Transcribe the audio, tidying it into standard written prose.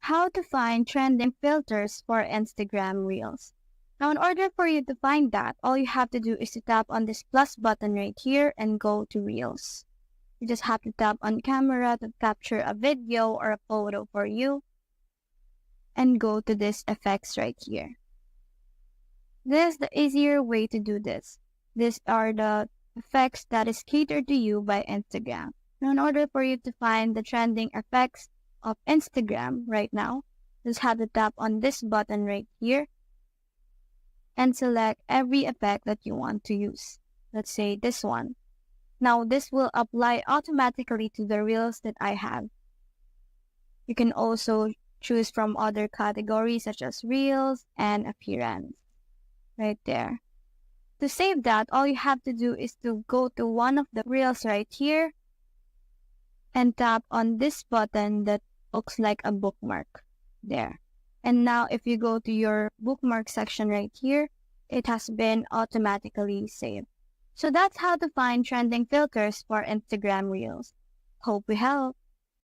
How to find trending filters for Instagram Reels. Now, in order for you to find that, all you have to do is to tap on this plus button right here and go to Reels. You just have to tap on camera to capture a video or a photo for you and go to this effects right here. This is the easier way to do this. These are the effects that is catered to you by Instagram. Now, in order for you to find the trending effects of Instagram right now, just have to tap on this button right here and select every effect that you want to use. Let's say this one. Now, this will apply automatically to the reels that I have. You can also choose from other categories such as reels and appearance. Right there. To save that, all you have to do is to go to one of the reels right here and tap on this button that looks like a bookmark there. And now if you go to your bookmark section right here, it has been automatically saved. So that's how to find trending filters for Instagram Reels. Hope we help.